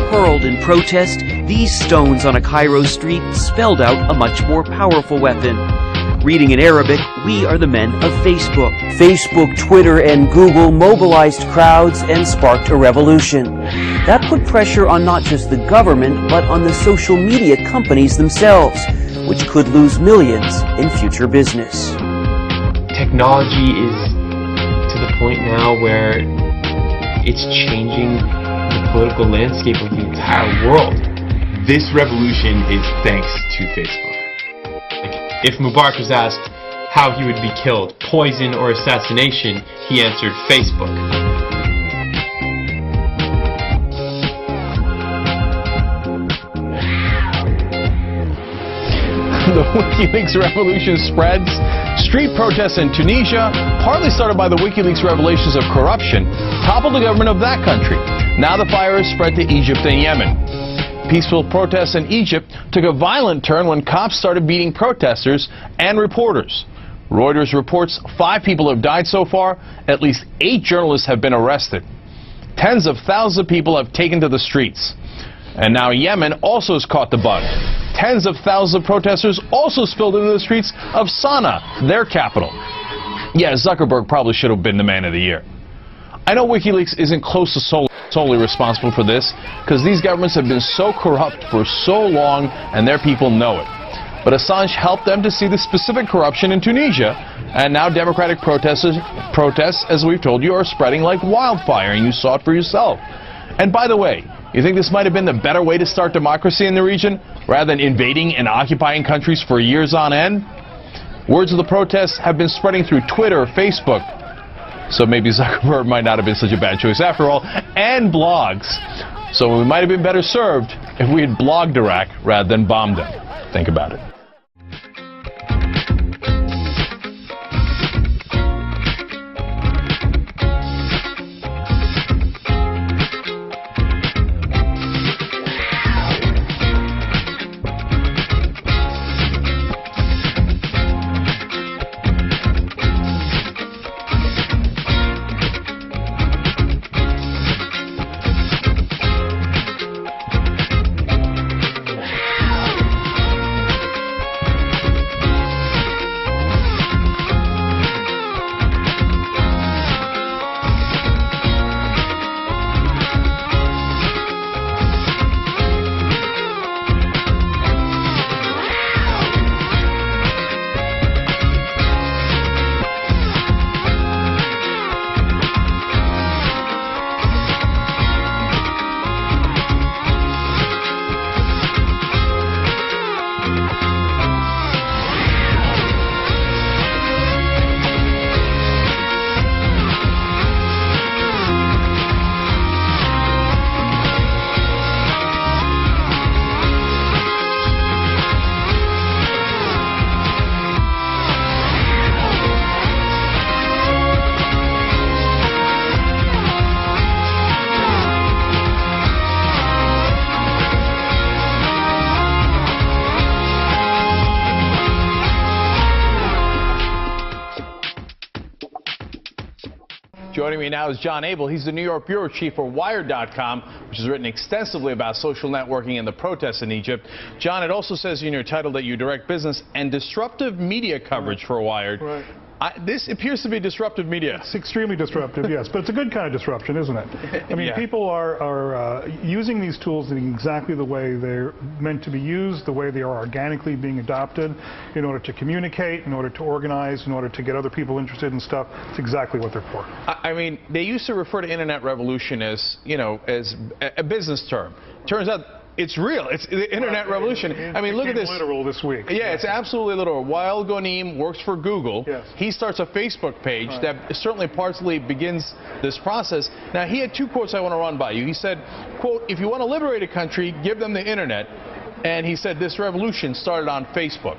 hurled in protest, these stones on a Cairo street spelled out a much more powerful weapon. Reading in Arabic, "We are the men of Facebook." Facebook, Twitter, and Google mobilized crowds and sparked a revolution. That put pressure on not just the government, but on the social media companies themselves, which could lose millions in future business. Technology is to the point now where it's changing the political landscape of the entire world. This revolution is thanks to Facebook. If Mubarak was asked how he would be killed, poison or assassination, he answered Facebook. The WikiLeaks revolution spreads. Street protests in Tunisia, partly started by the WikiLeaks revelations of corruption, toppled the government of that country. Now the fire has spread to Egypt and Yemen. Peaceful protests in Egypt took a violent turn when cops started beating protesters and reporters. Reuters reports 5 people have died so far. At least 8 journalists have been arrested. Tens of thousands of people have taken to the streets. And now Yemen also has caught the bug. Tens of thousands of protesters also spilled into the streets of Sana'a, their capital. Yeah, Zuckerberg probably should have been the man of the year. I know WikiLeaks isn't close to solely responsible for this, because these governments have been so corrupt for so long and their people know it. But Assange helped them to see the specific corruption in Tunisia, and now democratic protests, as we've told you, are spreading like wildfire, and you saw it for yourself. And by the way, you think this might have been the better way to start democracy in the region, rather than invading and occupying countries for years on end? Words of the protests have been spreading through Twitter, Facebook, so maybe Zuckerberg might not have been such a bad choice after all, and blogs. So we might have been better served if we had blogged Iraq rather than bombed them. Think about it. Joining me now is John Abel. He's the New York bureau chief for Wired.com, which has written extensively about social networking and the protests in Egypt. John, it also says in your title that you direct business and disruptive media coverage for Wired. Right. This appears to be disruptive media. It's extremely disruptive, yes, but it's a good kind of disruption, isn't it? I mean, Yeah. people are using these tools in exactly the way they're meant to be used, the way they are organically being adopted, in order to communicate, in order to organize, in order to get other people interested in stuff. It's exactly what they're for. I mean, they used to refer to internet revolution as, you know, as a business term. Turns out it's real. It's the internet revolution. I mean, look at this. Literal this week. Yeah, it's absolutely literal. Wael Ghonim works for Google. Yes. He starts a Facebook page that certainly partially begins this process. Now, he had 2 quotes I want to run by you. He said, quote, "If you want to liberate a country, give them the internet." And he said this revolution started on Facebook.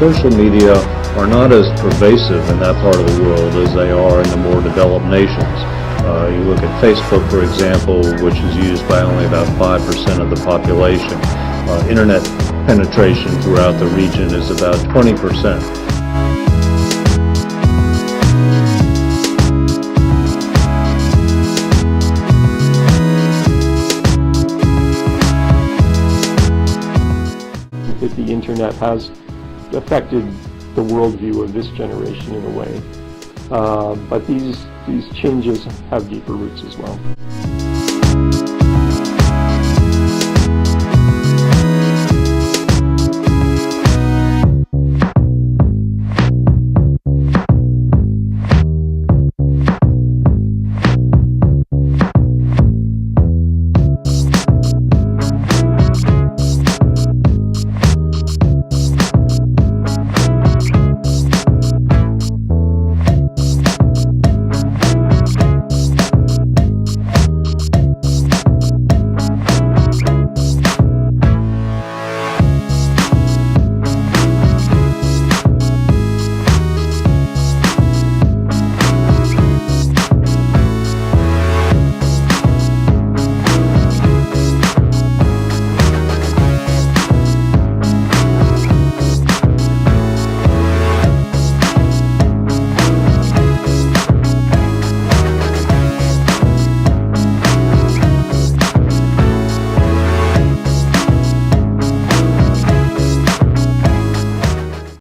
social media are not as pervasive in that part of the world as they are in the more developed nations. You look at Facebook, for example, which is used by only about 5% of the population. Internet penetration throughout the region is about 20%. That the internet has affected the worldview of this generation in a way, but these changes have deeper roots as well.